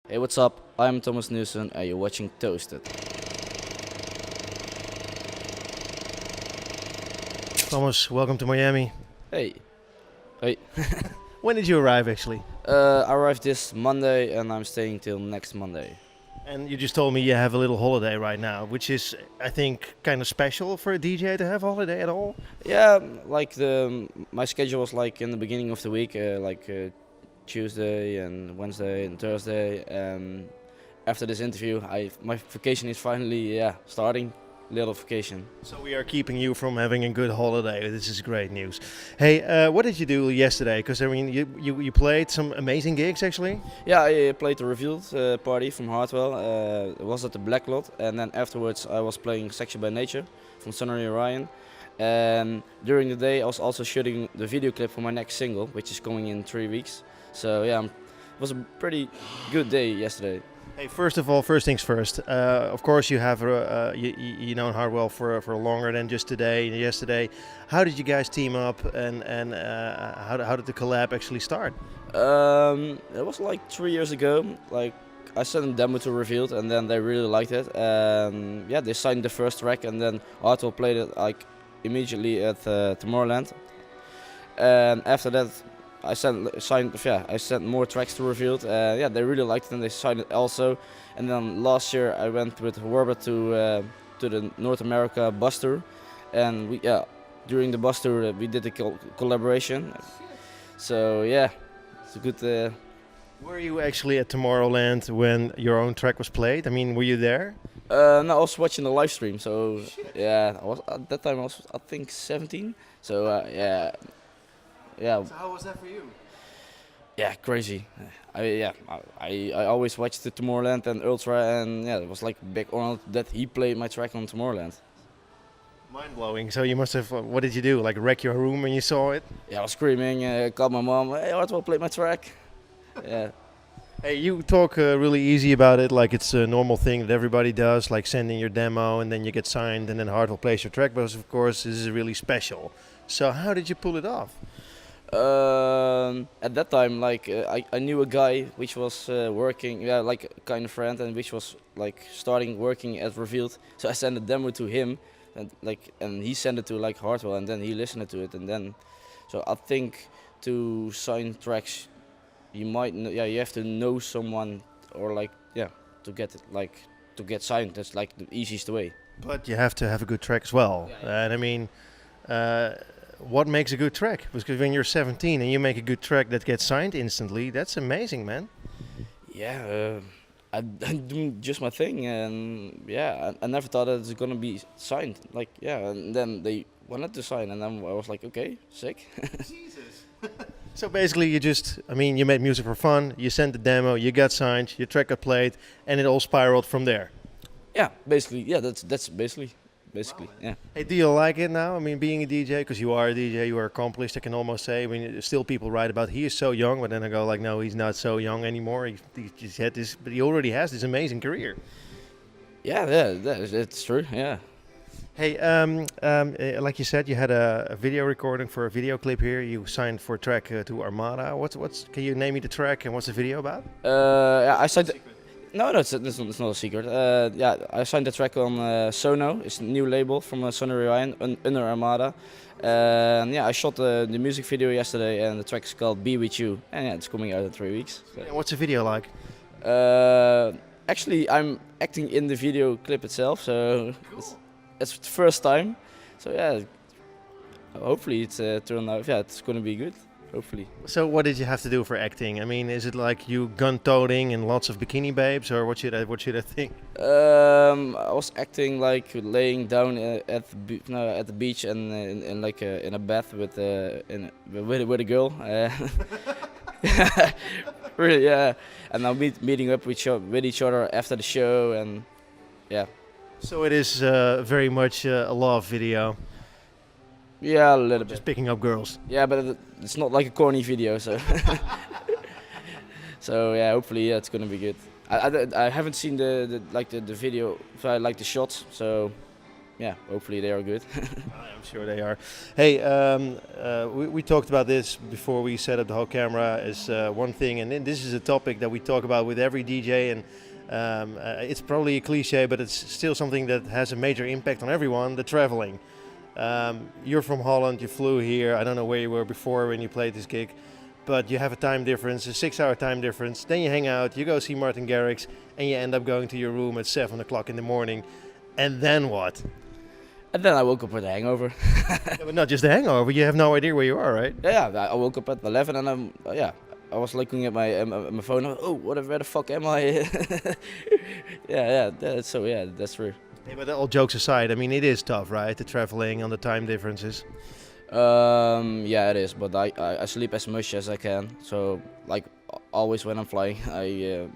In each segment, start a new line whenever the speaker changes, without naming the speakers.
Hey, what's up? I'm Thomas Newson and you're watching Toasted.
Thomas, welcome to Miami.
Hey. Hey.
When did you arrive actually?
I arrived this Monday and I'm staying till next Monday.
And you just told me you have a little holiday right now, which is, I think, kind of special for a DJ to have a holiday at all.
Yeah, like my schedule was like in the beginning of the week, Tuesday and Wednesday and Thursday. And after this interview, my vacation is finally starting. Little vacation.
So we are keeping you from having a good holiday. This is great news. Hey, what did you do yesterday? Because I mean, you played some amazing gigs actually.
Yeah, I played the revealed party from Hardwell. It was at the Black Lot, and then afterwards I was playing Section by Nature from Sunny Orion. And during the day I was also shooting the video clip for my next single, which is coming in 3 weeks. So yeah, it was a pretty good day yesterday.
Hey, first of all, first things first. Of course, you have you known Hardwell for longer than just today and yesterday. How did you guys team up, and how did the collab actually start?
It was like 3 years ago. Like I sent a demo to Revealed, and then they really liked it. Yeah, they signed the first track, and then Hardwell played it like immediately at Tomorrowland. And after that, I sent more tracks to Revealed. Yeah, they really liked it and they signed it also. And then last year I went with Robert to the North America bus tour, and during the bus tour we did a collaboration. So yeah, it's a good.
Were you actually at Tomorrowland when your own track was played? I mean, were you there?
No, I was watching the live stream. So yeah, I was at that time I think 17. So yeah. Yeah.
So how was that for you?
Yeah, crazy. I always watched the Tomorrowland and Ultra, and yeah, it was like a big honor that he played my track on Tomorrowland.
Mind blowing. So you must have. What did you do? Like wreck your room when you saw it?
Yeah, I was screaming. Called my mom. Hey, Hardwell played my track. Yeah.
Hey, you talk really easy about it, like it's a normal thing that everybody does, like sending your demo and then you get signed and then Hardwell plays your track. But of course, this is really special. So how did you pull it off?
At that time, like I knew a guy which was working, like a kind of friend, and which was like starting working at Revealed. So I sent a demo to him, and he sent it to like Hardwell, and then he listened to it, and then, so I think to sign tracks, you have to know someone, or to get it, to get signed. That's like the easiest way.
But you have to have a good track as well, and I mean. What makes a good track? Because when you're 17 and you make a good track that gets signed instantly, that's amazing, man.
Yeah, I'm doing just my thing, and yeah, I never thought that it was gonna be signed. Like and then they wanted to sign, and then I was like, okay, sick.
Jesus. So basically, you made music for fun. You sent the demo, you got signed, your track got played, and it all spiraled from there.
Yeah, basically, yeah, that's basically. Yeah.
Hey, do you like it now? I mean, being a DJ, because you are a DJ, you are accomplished, I can almost say. I mean, still people write about he is so young, but then I go like, no, he's not so young anymore. He just had this, but he already has this amazing career.
Yeah, that's true. Yeah.
Hey, like you said, you had a video recording for a video clip here. You signed for a track to Armada. Can you name me the track and what's the video about?
I signed. No, it's not a secret. I signed the track on Sono. It's a new label from Sunny Orion under Armada. And I shot the music video yesterday, and the track is called "Be With You," and yeah, it's coming out in 3 weeks. So.
And what's the video like?
Actually, I'm acting in the video clip itself, so cool. It's the first time. So yeah, hopefully it's turned out. Yeah, it's gonna be good. Hopefully.
So what did you have to do for acting? I mean, is it like you gun-toting and lots of bikini babes, or what should I think?
I was acting like laying down at the beach and in a bath with a girl. Really, yeah. And now meeting up with each other after the show, and yeah.
So it is very much a love video.
Yeah, a little bit.
Just picking up girls.
Yeah, but it's not like a corny video, so. So yeah, hopefully it's gonna be good. I haven't seen the video, so I like the shots, so yeah, hopefully they are good.
I'm sure they are. Hey, we talked about this before we set up the whole camera as one thing, and then this is a topic that we talk about with every DJ, and it's probably a cliche, but it's still something that has a major impact on everyone, the traveling. You're from Holland, you flew here, I don't know where you were before when you played this gig, but you have a time difference, a 6-hour time difference, then you hang out, you go see Martin Garrix, and you end up going to your room at 7 o'clock in the morning, and then what?
And then I woke up with a hangover.
Yeah, but not just a hangover, you have no idea where you are, right?
Yeah, I woke up at 11 and I was looking at my phone. Oh, where the fuck am I? That's true.
Hey, but all jokes aside, I mean, it is tough, right? The traveling on the time differences.
Yeah, it is. But I sleep as much as I can. So like always when I'm flying,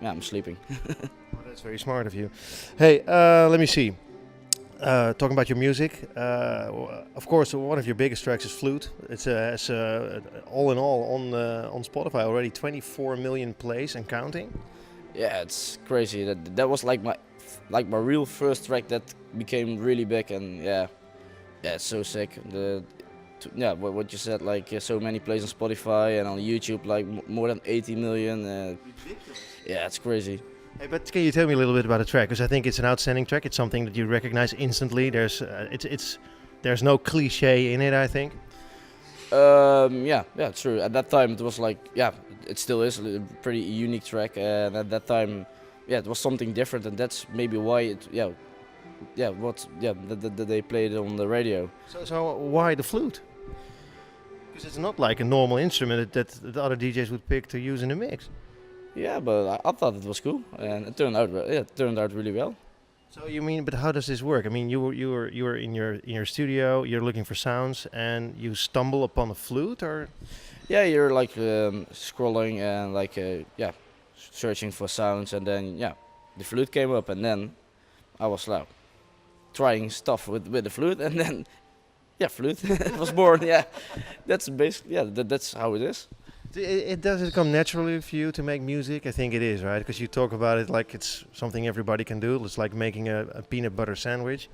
I'm sleeping.
Well, that's very smart of you. Hey, let me see. Talking about your music, of course, one of your biggest tracks is Flute. It's all in all on Spotify already 24 million plays and counting.
Yeah, it's crazy. That was like my real first track that became really big, and yeah, it's so sick. What you said, like so many plays on Spotify and on YouTube, like more than 80 million. Yeah, it's crazy.
Hey, but can you tell me a little bit about the track? Because I think it's an outstanding track. It's something that you recognize instantly. There's no cliche in it, I think.
Yeah, true. At that time, it was like, yeah, it still is a pretty unique track, and at that time, yeah, it was something different, and that's maybe why that they played it on the radio.
So why the flute? Because it's not like a normal instrument that the other DJs would pick to use in a mix.
Yeah, but I thought it was cool, and it turned out really well.
So you mean, but how does this work? I mean, you were in your studio, you're looking for sounds, and you stumble upon a flute, or?
Yeah, you're like scrolling and like searching for sounds, and then the flute came up, and then I was like trying stuff with the flute, and then flute was born. Yeah, that's basically that's how it is.
Does it come naturally for you to make music? I think it is, right? Because you talk about it like it's something everybody can do. It's like making a peanut butter sandwich.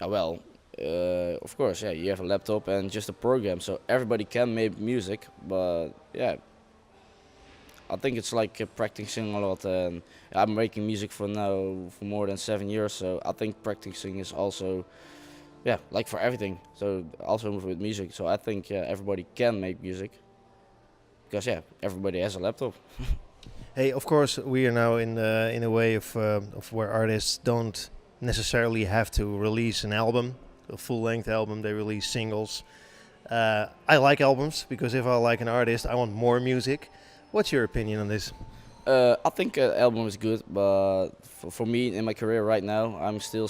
Well, of course, yeah. You have a laptop and just a program, so everybody can make music. But yeah, I think it's like practicing a lot. And I'm making music for more than 7 years, so I think practicing is also, like for everything. So also with music. So I think everybody can make music. Because everybody has a laptop.
Hey, of course, we are now in a way of where artists don't necessarily have to release an album, a full-length album. They release singles. I like albums because if I like an artist, I want more music. What's your opinion on this?
I think an album is good, but for me in my career right now, I'm still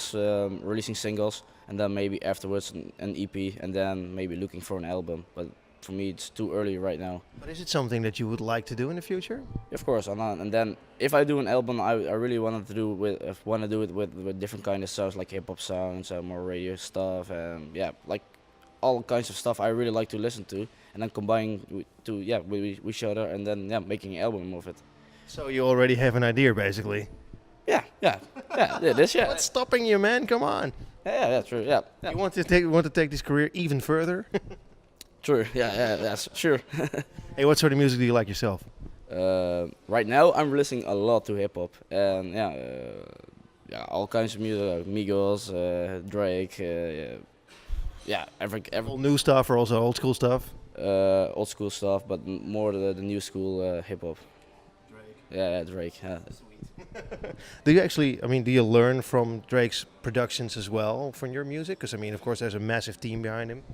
releasing singles, and then maybe afterwards an EP, and then maybe looking for an album. But for me, it's too early right now.
But is it something that you would like to do in the future?
Of course, and then if I do an album, I really want to do it with different kind of sounds, like hip hop sounds, more radio stuff, and like all kinds of stuff I really like to listen to, and then combining with each other, and then making an album of it.
So you already have an idea, basically.
Yeah.
What's stopping you, man? Come on.
Yeah, true. Yeah.
You want to take this career even further?
True. Yeah, that's sure.
Hey, what sort of music do you like yourself?
Right now, I'm listening a lot to hip hop, and all kinds of music, Migos, Drake, every
all new stuff or also old school stuff?
Old school stuff, but more the new school hip hop.
Drake.
Yeah, Drake. Yeah.
Sweet. Do you learn from Drake's productions as well from your music? Because of course, there's a massive team behind him.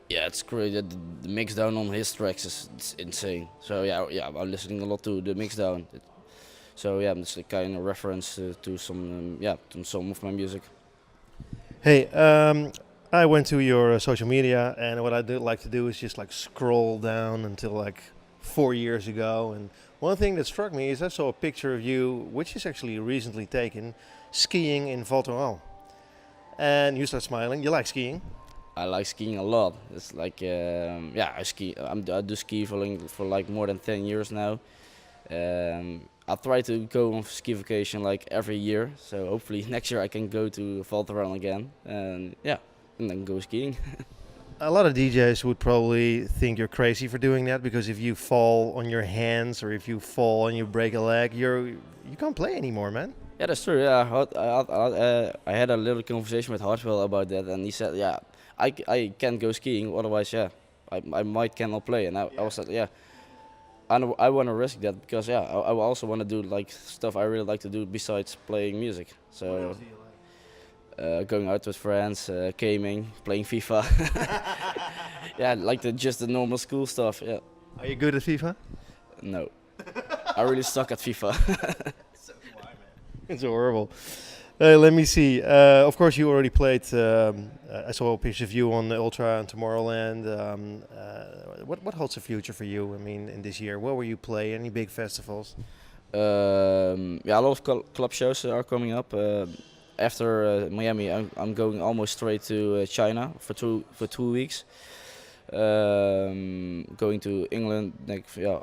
Yeah, it's great. The mix down on his tracks it's insane. So I'm listening a lot to the mix down. It's a kind of reference to some of my music.
Hey, I went to your social media, and what I do like to do is just like scroll down until like 4 years ago. And one thing that struck me is I saw a picture of you, which is actually recently taken, skiing in Val Thorens. And you start smiling. You like skiing?
I like skiing a lot. It's like I ski. I do ski for like more than 10 years now. I try to go on ski vacation like every year. So hopefully next year I can go to Valteran again, and yeah, and then go skiing.
A lot of DJs would probably think you're crazy for doing that because if you fall on your hands or if you fall and you break a leg, you can't play anymore, man.
Yeah, that's true. Yeah, I had a little conversation with Hardwell about that, and he said, yeah, I can't go skiing, otherwise, yeah, I might cannot play. And I was like, yeah, I want to risk that because yeah, I also want to do like stuff I really like to do besides playing music. So going out with friends, gaming, playing FIFA. Yeah, like just the normal school stuff. Yeah.
Are you good at FIFA?
No, I really suck at FIFA.
It's horrible. Let me see. Of course, you already played. I saw a picture of you on the Ultra and Tomorrowland. What holds the future for you? I mean, in this year, where will you play? Any big festivals?
Yeah, a lot of club shows are coming up. After Miami, I'm going almost straight to China for 2 weeks. Going to England next, yeah,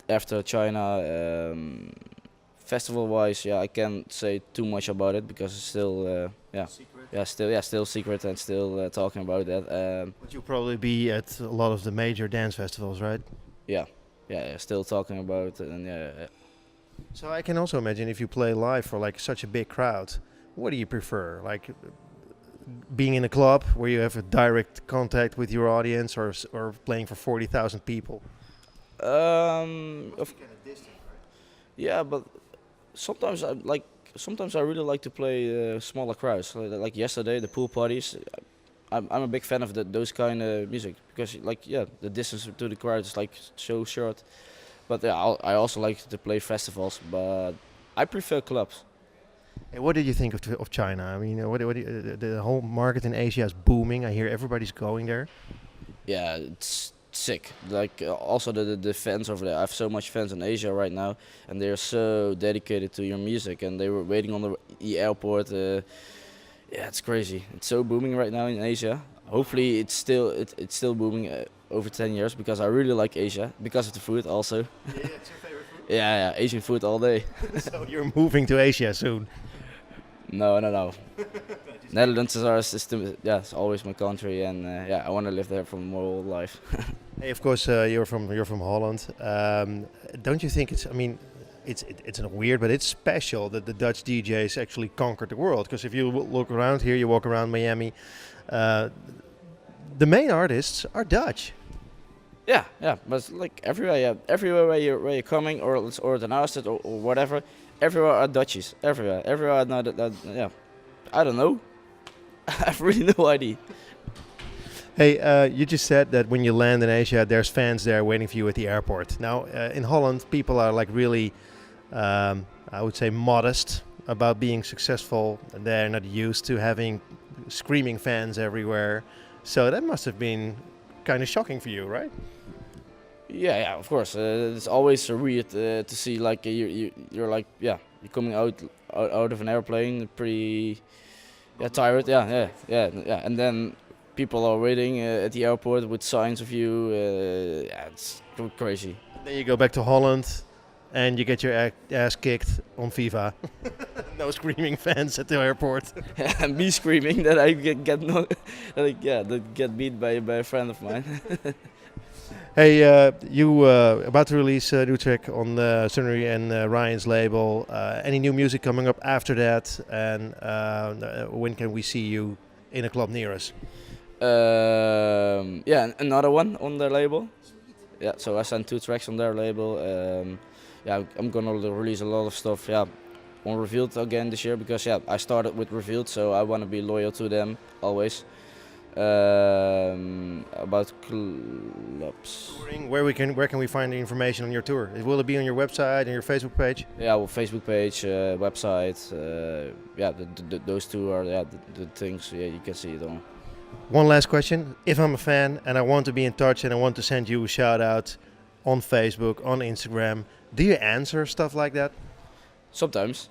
after China. Festival-wise, yeah, I can't say too much about it because it's still, still secret and still talking about that.
But you'll probably be at a lot of the major dance festivals, right?
Yeah, still talking about it, and yeah.
So I can also imagine if you play live for like such a big crowd, what do you prefer? Like being in a club where you have a direct contact with your audience, or playing for 40,000 people?
Yeah, but sometimes I really like to play smaller crowds. Like yesterday, the pool parties. I'm a big fan of those kind of music because the distance to the crowd is like so short. But yeah, I also like to play festivals, but I prefer clubs.
Hey, what did you think of China? I mean, the whole market in Asia is booming. I hear everybody's going there.
Yeah, it's sick. Like also the fans over there. I have so much fans in Asia right now, and they're so dedicated to your music, and they were waiting on the airport. Yeah, it's crazy. It's so booming right now in Asia. Hopefully, it's still booming over 10 years because I really like Asia because of the food also.
Yeah, it's your favorite food.
Yeah, Asian food all day.
So you're moving to Asia soon?
No. Netherlands it's always my country, and yeah, I want to live there for my whole life.
Hey, of course, you're from Holland. Don't you think it's? I mean, it's not weird, but it's special that the Dutch DJs actually conquered the world. Because if you look around here, you walk around Miami, the main artists are Dutch.
Yeah, but it's like everywhere where you're coming, or the Toazted or whatever, everywhere are Dutchies. Everywhere are not. Yeah, I don't know. I have really no idea.
Hey, you just said that when you land in Asia, there's fans there waiting for you at the airport. Now, in Holland, people are like really, I would say, modest about being successful. They're not used to having screaming fans everywhere. So that must have been kind of shocking for you, right?
Yeah, of course. It's always weird to see like you're like you're coming out of an airplane pretty tired. Yeah, and then people are waiting at the airport with signs of you. It's crazy.
Then you go back to Holland, and you get your ass kicked on FIFA. No screaming fans at the airport.
And me screaming that I get beat by a friend of mine.
Hey, you about to release a new track on Sunnery and Ryan's label. Any new music coming up after that? And when can we see you in a club near us?
Another one on their label. Yeah, so I sent 2 tracks on their label. I'm gonna release a lot of stuff. Yeah, on Revealed again this year because I started with Revealed, so I wanna be loyal to them always. About clubs.
Touring, where can we find the information on your tour? Will it be on your website and your Facebook page?
Yeah, well, Facebook page, website. Those two are the things. Yeah, you can see it on.
One last question: if I'm a fan and I want to be in touch and I want to send you a shout out on Facebook, on Instagram, do you answer stuff like that?
Sometimes.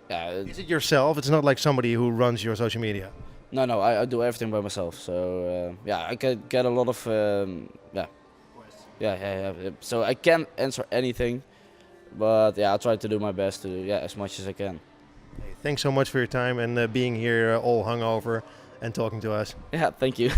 Yeah.
Is it yourself? It's not like somebody who runs your social media.
No, I do everything by myself. So I can get a lot of So I can't answer anything, But yeah, I try to do my best to as much as I can.
Hey, thanks so much for your time and being here all hungover and talking to us.
Yeah, thank you.